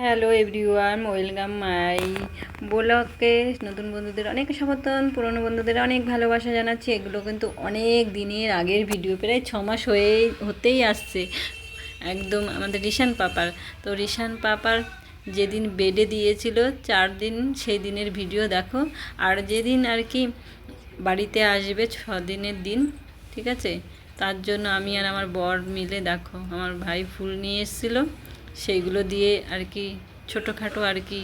Hello everyone, welcome my ব্লগে। নতুন বন্ধুদের অনেক সমর্থন, পুরনো বন্ধুদের অনেক ভালোবাসা জানাচ্ছি। এগুলো কিন্তু অনেক দিনের আগের ভিডিও, প্রায় 6 মাস হতেই আসছে একদম আমাদের রিশান পাপার। তো রিশান পাপার যেদিন বেডে দিয়েছিল 4 দিন, সেই দিনের ভিডিও দেখো। আর যেদিন আর কি বাড়িতে আসবে 6 দিনের দিন, ঠিক আছে, তার জন্য আমি আর আমার বর মিলে দেখো আমার ভাই ফুল নিয়ে এসেছিলো, সেইগুলো দিয়ে আর কি ছোটোখাটো আর কি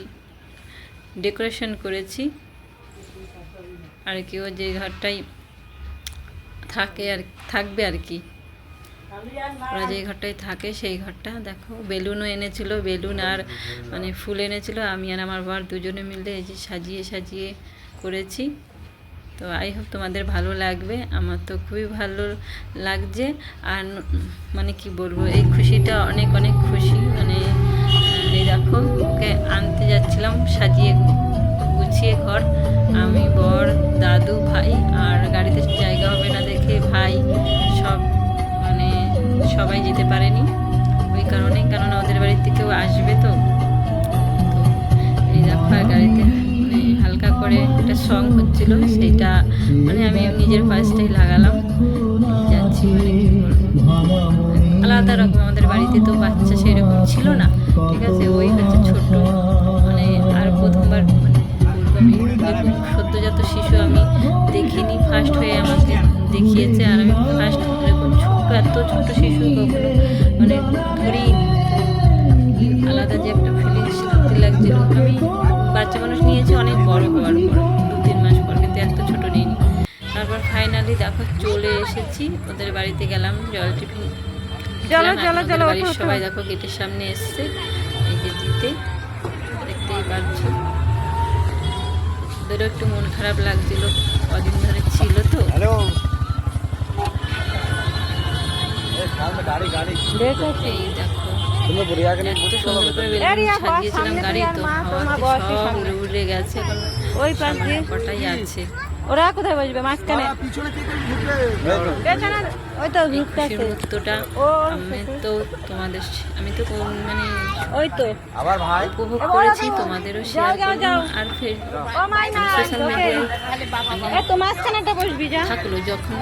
ডেকোরেশন করেছি আর কি। ও যে ঘরটাই থাকবে আর কি, ওরা যে ঘরটায় থাকে সেই ঘরটা দেখো। বেলুনও এনেছিল, বেলুন আর মানে ফুল এনেছিল। আমি আর আমার বর দুজনে মিলে এই যে সাজিয়ে করেছি। তো আই হোপ তোমাদের ভালো লাগবে। আমার তো খুবই ভালো লাগছে। আর মানে কি বলবো, এই খুশিটা অনেক খুশি। মানে এই দেখো ওকে আনতে যাচ্ছিলাম সাজিয়ে গুছিয়ে ঘর, আমি, বর, দাদু, ভাই। আর গাড়িতে জায়গা হবে না দেখে ভাই সব মানে সবাই যেতে পারেনি ওই কারণে, কেননা ওদের বাড়ির থেকেও আসবে। তো এই দেখো আর গাড়িতে মানে হালকা করে একটা সং হচ্ছিল, সেইটা মানে আমি নিজের ভয়েসটাই লাগালাম, যাচ্ছি। মানে কি বলবো, আলাদা রকম। আমাদের বাড়িতে তো বাচ্চা সেই রকম ছিল না, ঠিক আছে। ওই হচ্ছে ছোট, মানে আর প্রথমবার মানে বলবো আমি এরকম সদ্যজাত শিশু আমি দেখিনি। ফার্স্ট হয়ে আমাকে দেখিয়েছে, আর আমি ফার্স্ট এরকম এত ছোট শিশু কখনো মানে ধরিনি। আলাদা যে একটা ফিলিংস লাগছিল। আমি বাচ্চা মানুষ নিয়েছি অনেক বড় হওয়ার পর, 2-3 মাস পর, কিন্তু এত ছোট নিইনি। তারপর ফাইনালি দেখো চলে এসেছি ওদের বাড়িতে, গেলাম জল টিফিন। বাড়ির সবাই দেখো গেটের সামনে এসছে এই যে দিতে, দেখতেই পাচ্ছ। ওদেরও একটু মন খারাপ লাগছিল, কদিন ধরে ছিল তো। এই দেখো এত সুন্দর করে বেলুন সাজিয়েছিলাম গাড়ি, তো হাওয়াতে সব উড়ে গেছে। এখন ওই পাশ দিয়ে কটাই আছে। ওরা কোথায় বসবে? মাঝখানে। ওই তো খুশির মুহূর্তটা আমি তো মানে ওই তো আবার ভাই উপভোগ করেছি, তোমাদেরও শেয়ার করলাম। আর ফের সোশ্যাল মিডিয়ায় তো মাঝখানেটা বসবি যা থাকলো, যখন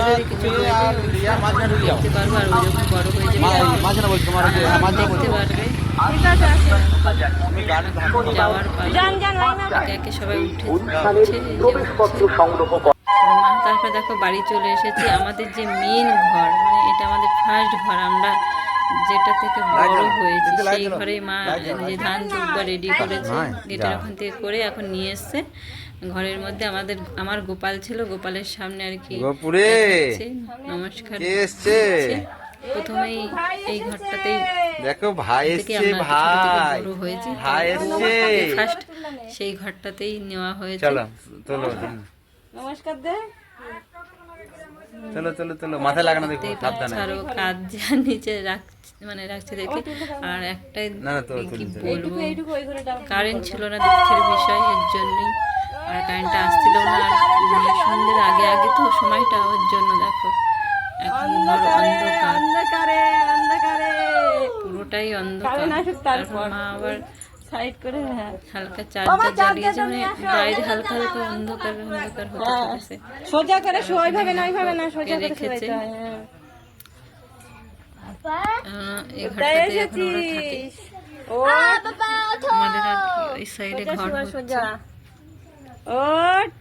যদি কিছু দেখতে পারবো। আর ও যখন বড় হয়ে যাবে দেখতে পারবে। যাওয়ার একে সবাই তারপর দেখো বাড়ি চলে এসেছি। আমাদের যে মেন ঘর, মানে এটা আমাদের ফার্স্ট ঘর, আমরা যেটা থেকে বড় হয়েছি, সেই ঘরেই মা যে ধান দুব্বা রেডি করেছে গেটের ওখান থেকে করে এখন নিয়ে এসছে ঘরের মধ্যে। আমার গোপাল ছিল, গোপালের সামনে আর কি নমস্কার। প্রথমেই এই ঘরটাতেই দেখো ভাই এসেছে, ভাই বড় হয়েছে, ভাই এসেছে ফার্স্ট, সেই ঘরটাতেই নেওয়া হয়েছে। চলো নমস্কার দে, চলো মাথায় লাগানো দেখো, সাবধানে। আর ও কাজ নিচে রাখছে দেখে। আর একটাই কি বলবো, কারেন্ট ছিল না, দুঃখের বিষয়, এর জন্যই। আর কারেন্টটা আসছিল না, আর সন্ধ্যের আগে তো সময়টা, ওর জন্য দেখো এখন অন্ধকারে পুরোটাই অন্ধকার। তারপর মা আবার সাইড করে হালকা চার্জার জ্বালিয়েছে, মানে বাইরে হালকা অন্ধকার হতে থাকছে। সোজা করে ওইভাবে না, সোজা করে রেখেছে। এই ঘরটাতে এখন ওরা থাকে। আমাদের এই সাইডে ঘর হচ্ছে। ওঠ,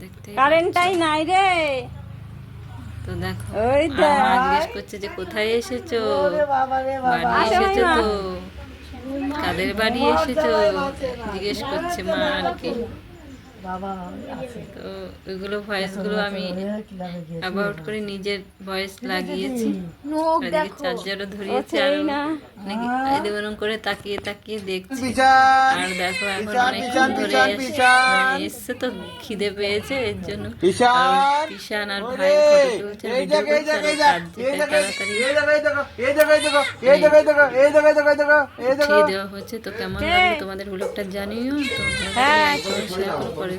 দেখতে কারেন্টটাই নাই রে। তো দেখো মা জিজ্ঞেস করছে যে কোথায় এসেছো, বাড়ি এসেছো তো, কাদের বাড়ি এসেছো জিজ্ঞেস করছে মা আর কি। তো ওইগুলো ভয়েসগুলো আমি অ্যাবাউট করে নিজের ভয়েস লাগিয়েছি, চার্জারও ধরিয়েছি। আর এরকম করে তাকিয়ে দেখছি। আর দেখো এখন অনেকক্ষণ ধরে এসছে তো খিদে পেয়েছে, এর জন্য পিশান আর ভাই ফটো তুলছে, ভিডিও করছে। খেয়ে দেওয়া হচ্ছে। তো কেমন লাগলো তোমাদের ব্লগটা জানিও। তো শেয়ার করে